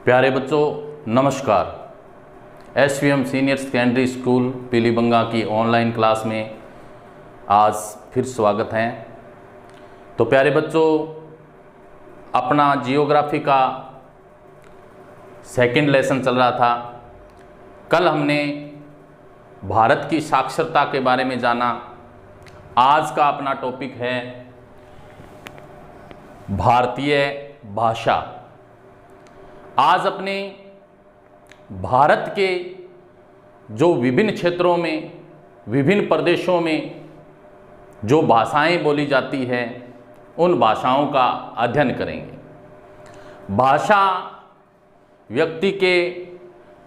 प्यारे बच्चों नमस्कार। SVM senior secondary school Pilibanga की ऑनलाइन क्लास में आज फिर स्वागत है। तो प्यारे बच्चों, अपना जियोग्राफी का सेकंड लेसन चल रहा था। कल हमने भारत की साक्षरता के बारे में जाना। आज का अपना टॉपिक है भारतीय भाषा। आज अपने भारत के जो विभिन्न क्षेत्रों में, विभिन्न प्रदेशों में जो भाषाएं बोली जाती है, उन भाषाओं का अध्ययन करेंगे। भाषा व्यक्ति के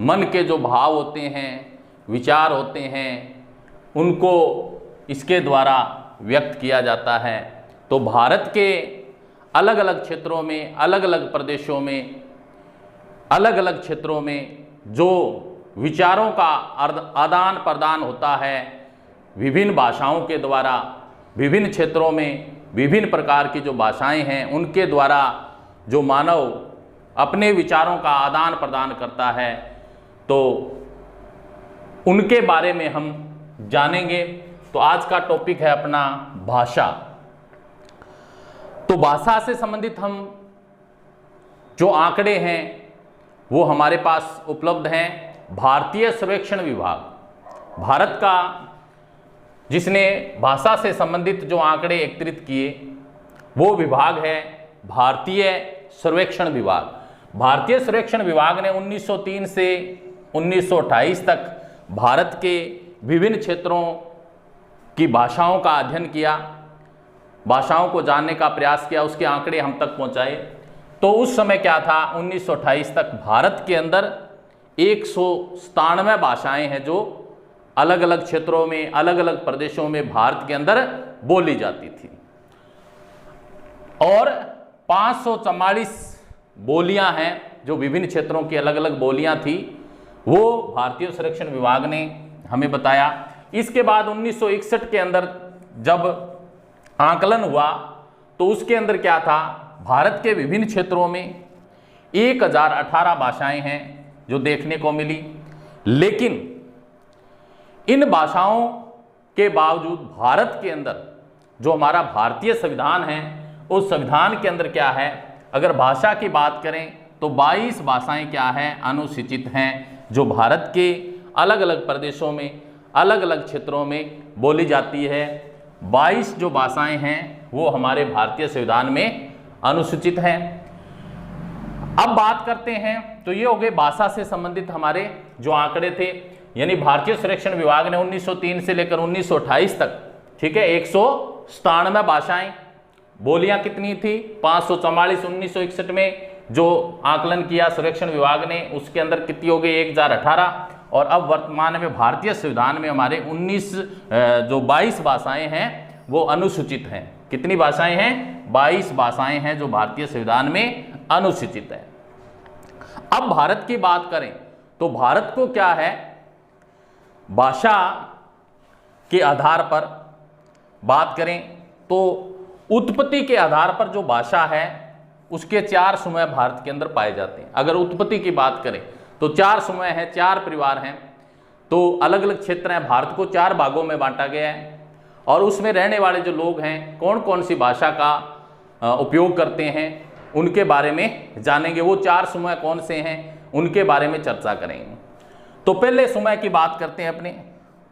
मन के जो भाव होते हैं, विचार होते हैं, उनको इसके द्वारा व्यक्त किया जाता है। तो भारत के अलग अलग क्षेत्रों में, अलग अलग प्रदेशों में, अलग अलग क्षेत्रों में जो विचारों का आदान प्रदान होता है विभिन्न भाषाओं के द्वारा, विभिन्न क्षेत्रों में विभिन्न प्रकार की जो भाषाएं हैं उनके द्वारा जो मानव अपने विचारों का आदान प्रदान करता है, तो उनके बारे में हम जानेंगे। तो आज का टॉपिक है अपना भाषा। तो भाषा से संबंधित हम जो आंकड़े हैं वो हमारे पास उपलब्ध हैं। भारतीय सर्वेक्षण विभाग, भारत का जिसने भाषा से संबंधित जो आंकड़े एकत्रित किए वो विभाग है भारतीय सर्वेक्षण विभाग। भारतीय सर्वेक्षण विभाग ने 1903 से 1928 तक भारत के विभिन्न क्षेत्रों की भाषाओं का अध्ययन किया, भाषाओं को जानने का प्रयास किया, उसके आंकड़े हम तक पहुंचाए। तो उस समय क्या था, 1928 तक भारत के अंदर 197 भाषाएं हैं जो अलग अलग क्षेत्रों में, अलग अलग प्रदेशों में भारत के अंदर बोली जाती थी, और 544 बोलियां हैं जो विभिन्न क्षेत्रों की अलग अलग बोलियां थी, वो भारतीय सर्वेक्षण विभाग ने हमें बताया। इसके बाद 1961 के अंदर जब आकलन हुआ तो उसके अंदर क्या था, भारत के विभिन्न क्षेत्रों में 1018 भाषाएं हैं जो देखने को मिली। लेकिन इन भाषाओं के बावजूद भारत के अंदर जो हमारा भारतीय संविधान है, उस संविधान के अंदर क्या है, अगर भाषा की बात करें तो 22 भाषाएं क्या हैं, अनुसूचित हैं, जो भारत के अलग अलग प्रदेशों में, अलग अलग क्षेत्रों में बोली जाती है। 22 जो भाषाएं हैं वो हमारे भारतीय संविधान में अनुसूचित हैं। अब बात करते हैं, तो ये हो गए भाषा से संबंधित हमारे जो आंकड़े थे। यानी भारतीय सर्वेक्षण विभाग ने 1903 से लेकर 1928 तक, ठीक है, 197 भाषाएं, बोलियां कितनी थी, 544। 1961 में जो आकलन किया सर्वेक्षण विभाग ने, उसके अंदर कितनी हो गई, 1018। और अब वर्तमान में भारतीय संविधान में हमारे 22 भाषाएं हैं वो अनुसूचित हैं। कितनी भाषाएं हैं, 22 भाषाएं हैं जो भारतीय संविधान में अनुसूचित है। अब भारत की बात करें तो भारत को क्या है, भाषा के आधार पर बात करें तो उत्पत्ति के आधार पर जो भाषा है उसके 4 समूह भारत के अंदर पाए जाते हैं। अगर उत्पत्ति की बात करें तो 4 समूह हैं, 4 परिवार हैं। तो अलग अलग क्षेत्र हैं, भारत को 4 भागों में बांटा गया है, और उसमें रहने वाले जो लोग हैं कौन कौन सी भाषा का उपयोग करते हैं उनके बारे में जानेंगे। वो 4 समूह कौन से हैं उनके बारे में चर्चा करेंगे। तो पहले समूह की बात करते हैं अपने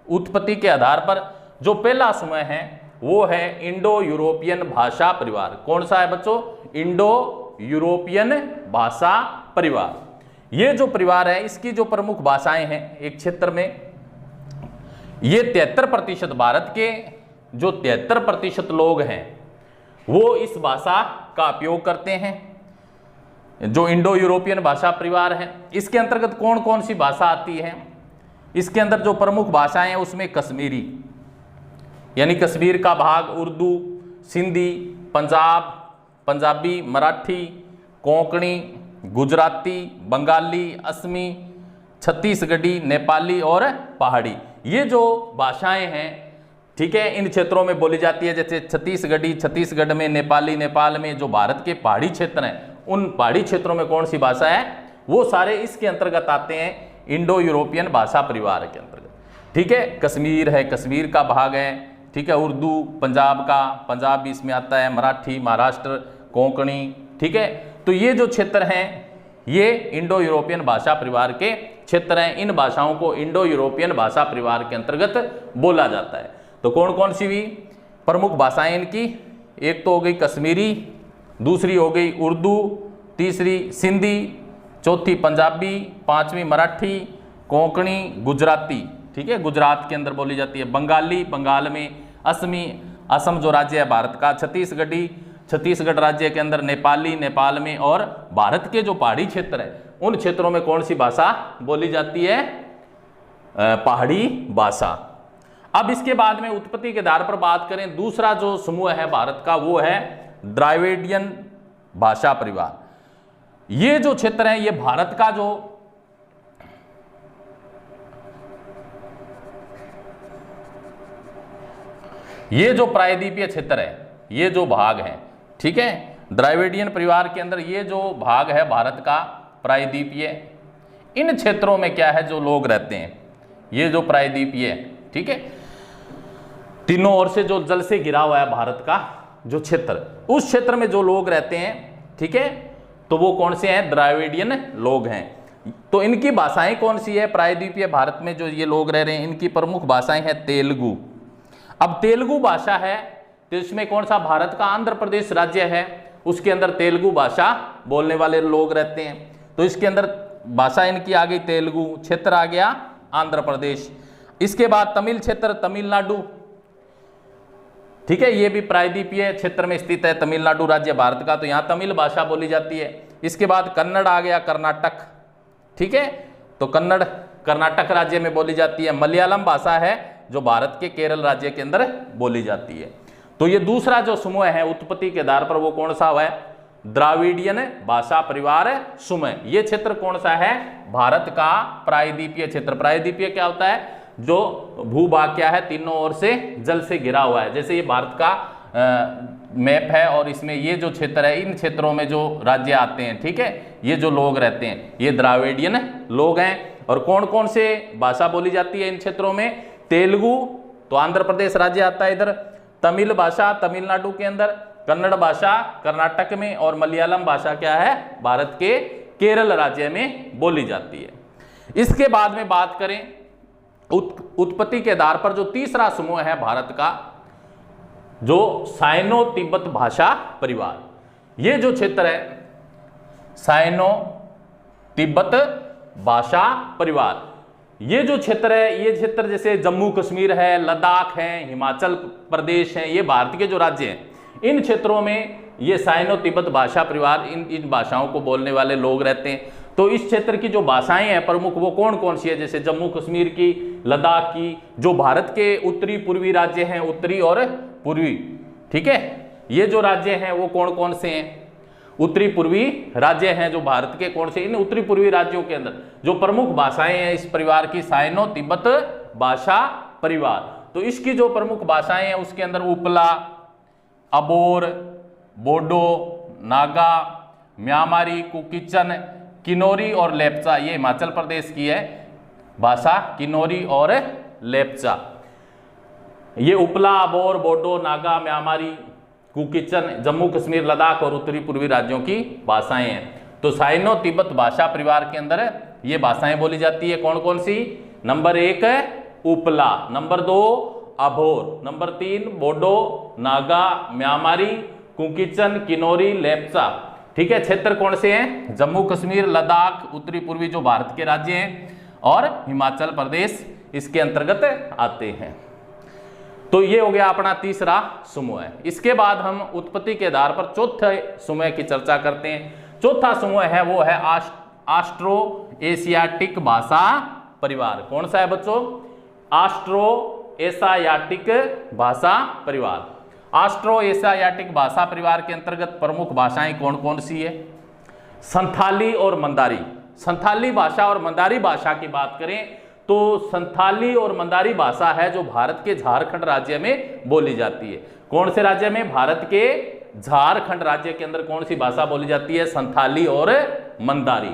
उत्पत्ति के आधार पर। जो पहला समूह है वो है इंडो यूरोपियन भाषा परिवार। कौन सा है बच्चों, इंडो यूरोपियन भाषा परिवार। ये जो परिवार है इसकी जो प्रमुख भाषाएं हैं एक क्षेत्र में, ये 73% भारत के जो 73% लोग हैं वो इस भाषा का उपयोग करते हैं। जो इंडो यूरोपियन भाषा परिवार है, इसके अंतर्गत कौन कौन सी भाषा आती है, इसके अंदर जो प्रमुख भाषाएं हैं उसमें कश्मीरी यानी कश्मीर का भाग, उर्दू, सिंधी, पंजाबी, मराठी, कोंकणी, गुजराती, बंगाली, असमी, छत्तीसगढ़ी, नेपाली और पहाड़ी, ये जो भाषाएं हैं, ठीक है, इन क्षेत्रों में बोली जाती है। जैसे छत्तीसगढ़ी, छत्तीसगढ़ में, नेपाली, नेपाल में, जो भारत के पहाड़ी क्षेत्र हैं उन पहाड़ी क्षेत्रों में कौन सी भाषा है, वो सारे इसके अंतर्गत आते हैं, इंडो यूरोपियन भाषा परिवार के अंतर्गत। ठीक है, कश्मीर है, कश्मीर का भाग है। ठीक है, उर्दू पंजाब का, पंजाब भी इसमें आता है, मराठी, महाराष्ट्र, कोंकणी। ठीक है, तो ये जो क्षेत्र हैं ये इंडो यूरोपियन भाषा परिवार के क्षेत्र हैं। इन भाषाओं को इंडो यूरोपियन भाषा परिवार के अंतर्गत बोला जाता है। तो कौन कौन सी हुई प्रमुख भाषाएं इनकी? एक तो हो गई कश्मीरी, दूसरी हो गई उर्दू, तीसरी सिंधी, चौथी पंजाबी, पांचवी मराठी, कोंकणी, गुजराती। ठीक है, गुजरात के अंदर बोली जाती है। बंगाली, बंगाल में, असमी, असम जो राज्य है भारत का, छत्तीसगढ़ी, छत्तीसगढ़ राज्य के अंदर, नेपाली, नेपाल में, और भारत के जो पहाड़ी क्षेत्र है उन क्षेत्रों में कौन सी भाषा बोली जाती है? पहाड़ी भाषा। अब इसके बाद में उत्पत्ति के आधार पर बात करें, दूसरा जो समूह है भारत का वो है द्राविडियन भाषा परिवार। ये जो क्षेत्र है ये भारत का जो प्रायद्वीपीय क्षेत्र है, ये जो भाग है, ठीक है, द्राविडियन परिवार के अंदर ये जो भाग है भारत का प्रायद्वीपीय, इन क्षेत्रों में क्या है जो लोग रहते हैं, ये जो प्रायद्वीपीय, ठीक है, तीनों ओर से जो जल से घिरा हुआ है भारत का जो क्षेत्र, उस क्षेत्र में जो लोग रहते हैं, ठीक है, तो वो कौन से हैं? द्राविडियन लोग हैं। तो इनकी भाषाएं कौन सी है? प्रायद्वीपीय भारत में जो ये लोग रह रहे हैं इनकी प्रमुख भाषाएं हैं तेलुगु। अब तेलुगु भाषा है तो इसमें कौन सा? भारत का आंध्र प्रदेश राज्य है, उसके अंदर तेलुगु भाषा बोलने वाले लोग रहते हैं। तो इसके अंदर भाषा इनकी आ गई तेलुगु, क्षेत्र आ गया आंध्र प्रदेश। इसके बाद तमिल क्षेत्र, तमिलनाडु, ठीक है, ये भी प्रायद्वीपीय क्षेत्र में स्थित है, तमिलनाडु राज्य भारत का, तो यहाँ तमिल भाषा बोली जाती है। इसके बाद कन्नड़ आ गया, कर्नाटक, ठीक है, तो कन्नड़ कर्नाटक राज्य में बोली जाती है। मलयालम भाषा है जो भारत के केरल राज्य के अंदर बोली जाती है। तो ये दूसरा जो समूह है उत्पत्ति के आधार पर वो कौन सा हुआ है? द्राविडियन भाषा परिवार समूह। ये क्षेत्र कौन सा है? भारत का प्रायद्वीपीय क्षेत्र। प्रायद्वीपीय क्या होता है? जो भूभाग क्या है, तीनों ओर से जल से घिरा हुआ है। जैसे ये भारत का मैप है और इसमें ये जो क्षेत्र है, इन क्षेत्रों में जो राज्य आते हैं, ठीक है, ये जो लोग रहते हैं ये द्राविडियन लोग हैं। और कौन कौन से भाषा बोली जाती है इन क्षेत्रों में? तेलुगु तो आंध्र प्रदेश राज्य आता है इधर, तमिल भाषा तमिलनाडु के अंदर, कन्नड़ भाषा कर्नाटक में, और मलयालम भाषा क्या है? भारत के केरल राज्य में बोली जाती है। इसके बाद में बात करें उत्पत्ति के आधार पर जो तीसरा समूह है भारत का, जो साइनो तिब्बत भाषा परिवार। ये जो क्षेत्र है साइनो तिब्बत भाषा परिवार, ये जो क्षेत्र है, ये क्षेत्र जैसे जम्मू कश्मीर है, लद्दाख है, हिमाचल प्रदेश है, ये भारत के जो राज्य हैं, इन क्षेत्रों में ये साइनो तिब्बत भाषा परिवार, इन भाषाओं को बोलने वाले लोग रहते हैं। तो इस क्षेत्र की जो भाषाएं हैं प्रमुख वो कौन कौन सी है? जैसे जम्मू कश्मीर की, लद्दाख की, जो भारत के उत्तरी पूर्वी राज्य हैं, उत्तरी और पूर्वी, ठीक है, ये जो राज्य हैं वो कौन कौन से हैं? उत्तरी पूर्वी राज्य हैं जो भारत के, कौन से? इन उत्तरी पूर्वी राज्यों के अंदर जो प्रमुख भाषाएं हैं इस परिवार की, साइनो तिब्बत भाषा परिवार। तो इसकी जो प्रमुख भाषाएं हैं उसके अंदर उपला, अबोर, बोडो, नागा, म्यांमारी, कुकीचन, किन्नौरी और लेप्चा। ये हिमाचल प्रदेश की है भाषा, किन्नौरी और लेप्चा। ये उपला, अबोर, बोडो, नागा, म्यांमारी, कुकीचन जम्मू कश्मीर, लद्दाख और उत्तरी पूर्वी राज्यों की भाषाएं हैं। तो साइनो तिब्बत भाषा परिवार के अंदर ये भाषाएं बोली जाती है। कौन कौन सी? नंबर 1 उपला, नंबर 2 अबोर, नंबर 3 बोडो, नागा, म्यांमारी, कुकीचन, किन्नौरी, लेप्चा। ठीक है, क्षेत्र कौन से हैं? जम्मू कश्मीर, लद्दाख, उत्तरी पूर्वी जो भारत के राज्य हैं, और हिमाचल प्रदेश इसके अंतर्गत आते हैं। तो ये हो गया अपना तीसरा समूह है। इसके बाद हम उत्पत्ति के आधार पर चौथे समूह की चर्चा करते हैं। चौथा समूह है वो है ऑस्ट्रो एशियाटिक भाषा परिवार। कौन सा है बच्चों? ऑस्ट्रो एशियाटिक भाषा परिवार। ऑस्ट्रो एशियाटिक भाषा परिवार के अंतर्गत प्रमुख भाषाएं कौन कौन सी है? संथाली और मंदारी। संथाली भाषा और मंदारी भाषा की बात करें तो संथाली और मंदारी भाषा है जो भारत के झारखंड राज्य में बोली जाती है। कौन से राज्य में? भारत के झारखंड राज्य के अंदर कौन सी भाषा बोली जाती है? संथाली और मंदारी।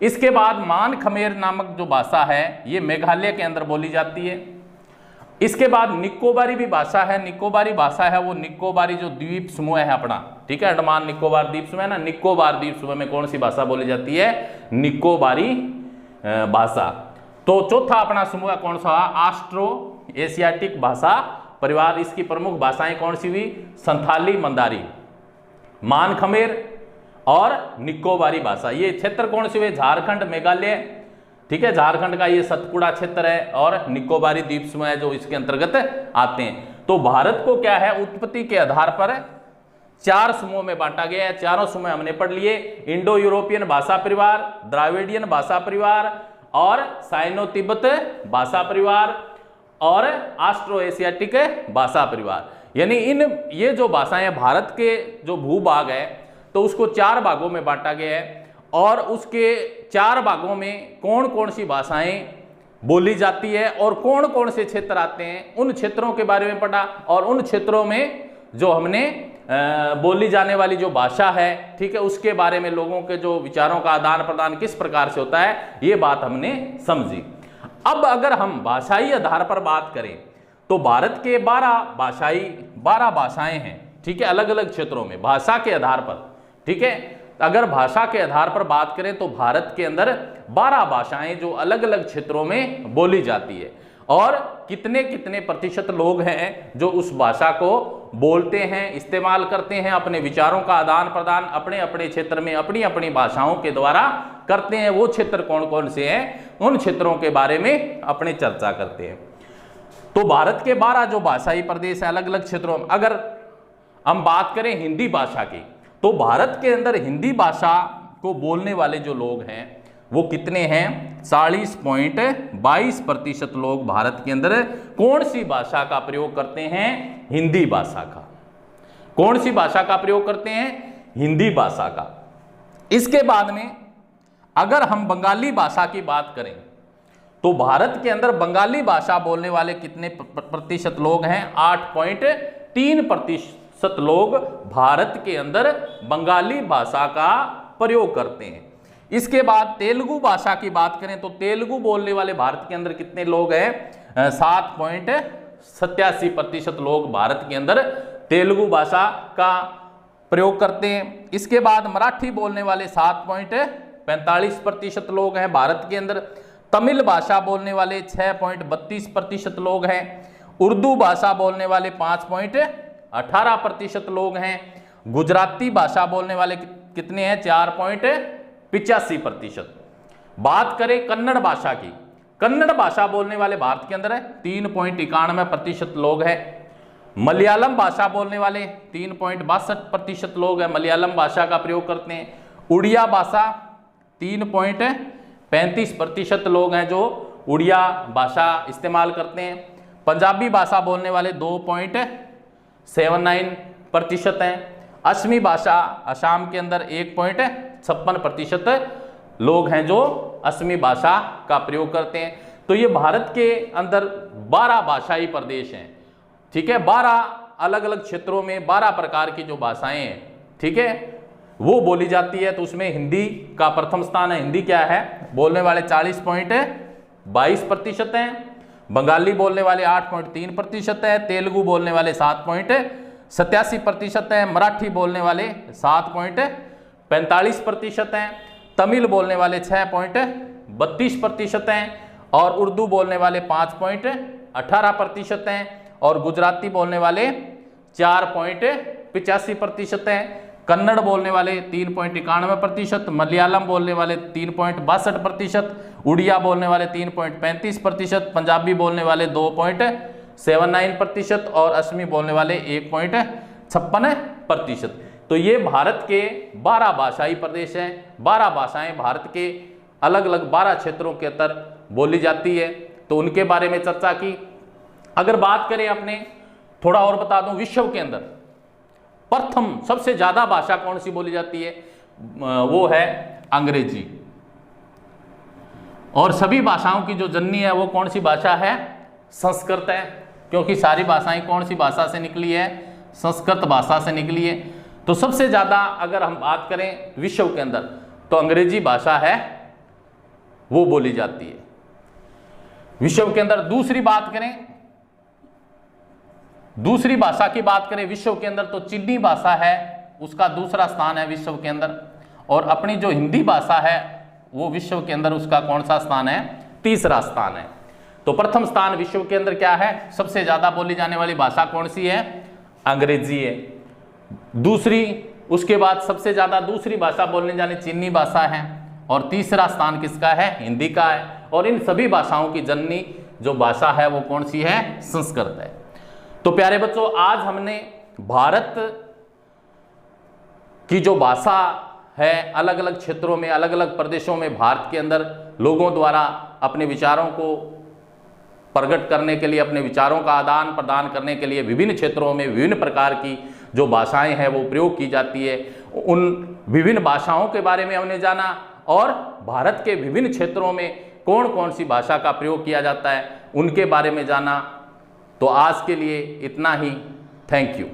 इसके बाद मान खमेर नामक जो भाषा है ये मेघालय के अंदर बोली जाती है। इसके बाद निकोबारी भी भाषा है। निकोबारी भाषा है वो निकोबारी जो द्वीप समूह है अपना, ठीक है, अंडमान निकोबार द्वीप समूह है ना, निकोबार द्वीप समूह में कौन सी भाषा बोली जाती है? निकोबारी भाषा। तो चौथा अपना समूह कौन सा? ऑस्ट्रो एशियाटिक भाषा परिवार। इसकी प्रमुख भाषाएं कौन सी हुई? संथाली, मंदारी, मान खमेर और निकोबारी भाषा। ये क्षेत्र कौन से हुए? झारखंड, मेघालय, ठीक है, झारखंड का ये सतपुड़ा क्षेत्र है और निकोबारी द्वीप समूह है जो इसके अंतर्गत आते हैं। तो भारत को क्या है, उत्पत्ति के आधार पर 4 समूह में बांटा गया है। चारों समूह हमने पढ़ लिए, इंडो यूरोपियन भाषा परिवार, द्राविडियन भाषा परिवार और साइनो तिब्बत भाषा परिवार और ऑस्ट्रो एशियाटिक भाषा परिवार। यानी ये जो भाषाएं भारत के जो भूभाग है तो उसको 4 भागों में बांटा गया है और उसके 4 भागों में कौन कौन सी भाषाएं बोली जाती है और कौन कौन से क्षेत्र आते हैं उन क्षेत्रों के बारे में पढ़ा। और उन क्षेत्रों में जो हमने बोली जाने वाली जो भाषा है, ठीक है, उसके बारे में लोगों के जो विचारों का आदान प्रदान किस प्रकार से होता है, ये बात हमने समझी। अब अगर हम भाषाई आधार पर बात करें तो भारत के 12 भाषाएं हैं, ठीक है, अलग अलग क्षेत्रों में भाषा के आधार पर, ठीक है। अगर भाषा के आधार पर बात करें तो भारत के अंदर 12 भाषाएं जो अलग अलग क्षेत्रों में बोली जाती है और कितने कितने प्रतिशत लोग हैं जो उस भाषा को बोलते हैं, इस्तेमाल करते हैं, अपने विचारों का आदान प्रदान अपने अपने क्षेत्र में अपनी अपनी भाषाओं के द्वारा करते हैं। वो क्षेत्र कौन कौन से हैं, उन क्षेत्रों के बारे में अपनी चर्चा करते हैं। तो भारत के 12 जो भाषाई प्रदेश हैं अलग अलग क्षेत्रों में, अगर हम बात करें हिंदी भाषा की तो भारत के अंदर हिंदी भाषा को बोलने वाले जो लोग हैं वो कितने हैं? 40.22% लोग भारत के अंदर कौन सी भाषा का प्रयोग करते हैं? हिंदी भाषा का। कौन सी भाषा का प्रयोग करते हैं? हिंदी भाषा का। इसके बाद में अगर हम बंगाली भाषा की बात करें तो भारत के अंदर बंगाली भाषा बोलने वाले कितने प्रतिशत लोग हैं? 8.3% लोग भारत के अंदर बंगाली भाषा का प्रयोग करते हैं। इसके बाद तेलुगु भाषा की बात करें तो तेलुगु बोलने वाले भारत के अंदर कितने लोग हैं? 7.87% लोग भारत के अंदर तेलुगु भाषा का प्रयोग करते हैं। इसके बाद मराठी बोलने वाले 7.45% लोग हैं भारत के अंदर। तमिल भाषा बोलने वाले 6.32% लोग हैं। उर्दू भाषा बोलने वाले 5.18% लोग हैं। गुजराती भाषा बोलने वाले कितने हैं? 4.85%। बात करें कन्नड़ भाषा की, कन्नड़ भाषा बोलने वाले भारत के अंदर है 3.91% लोग हैं। मलयालम भाषा बोलने वाले 3.62% लोग हैं, मलयालम भाषा का प्रयोग करते हैं। उड़िया भाषा 3.35% लोग हैं जो उड़िया भाषा इस्तेमाल करते हैं। पंजाबी भाषा बोलने वाले 2.79% हैं। असमी भाषा असम के अंदर 1.56% लोग हैं जो असमी भाषा का प्रयोग करते हैं। तो ये भारत के अंदर 12 भाषाई प्रदेश हैं, ठीक है। 12 अलग अलग क्षेत्रों में 12 प्रकार की जो भाषाएं हैं, ठीक है, वो बोली जाती है। तो उसमें हिंदी का प्रथम स्थान है। हिंदी क्या है? बोलने वाले 40.22% हैं। बंगाली बोलने वाले 8.3% है। तेलुगु बोलने वाले 7.87% हैं। मराठी बोलने वाले 7.45% हैं। तमिल बोलने वाले 6.32% हैं और उर्दू बोलने वाले 5.18% हैं और गुजराती बोलने वाले 4.85% हैं। कन्नड़ बोलने वाले 3.91%, मलयालम बोलने वाले 3.62%, उड़िया बोलने वाले 3.35%, पंजाबी बोलने वाले 2.79% और असमी बोलने वाले 1.56%। तो ये भारत के 12 भाषाई प्रदेश हैं। 12 भाषाएं भारत के अलग अलग 12 क्षेत्रों के अंदर बोली जाती है। तो उनके बारे में चर्चा की। अगर बात करें अपने थोड़ा और बता दूं, विश्व के अंदर प्रथम सबसे ज्यादा भाषा कौन सी बोली जाती है? वो है अंग्रेजी। और सभी भाषाओं की जो जननी है वो कौन सी भाषा है? संस्कृत है, क्योंकि सारी भाषाएं कौन सी भाषा से निकली है? संस्कृत भाषा से निकली है। तो सबसे ज्यादा अगर हम बात करें विश्व के अंदर तो अंग्रेजी भाषा है वो बोली जाती है। विश्व के अंदर दूसरी भाषा की बात करें विश्व के अंदर, तो चीनी भाषा है, उसका दूसरा स्थान है विश्व के अंदर। और अपनी जो हिंदी भाषा है वो विश्व के अंदर उसका कौन सा स्थान है? तीसरा स्थान है। तो प्रथम स्थान विश्व के अंदर क्या है? सबसे ज्यादा बोली जाने वाली भाषा कौन सी है? अंग्रेजी है। दूसरी, उसके बाद सबसे ज्यादा दूसरी भाषा बोलने जाने चीनी भाषा है। और तीसरा स्थान किसका है? हिंदी का है। और इन सभी भाषाओं की जननी जो भाषा है वो कौन सी है? संस्कृत है। तो प्यारे बच्चों, आज हमने भारत की जो भाषा है, अलग अलग क्षेत्रों में, अलग अलग प्रदेशों में भारत के अंदर लोगों द्वारा अपने विचारों को प्रकट करने के लिए, अपने विचारों का आदान प्रदान करने के लिए विभिन्न क्षेत्रों में विभिन्न प्रकार की जो भाषाएं हैं वो प्रयोग की जाती है, उन विभिन्न भाषाओं के बारे में हमने जाना। और भारत के विभिन्न क्षेत्रों में कौन कौन सी भाषा का प्रयोग किया जाता है उनके बारे में जाना। तो आज के लिए इतना ही। Thank you.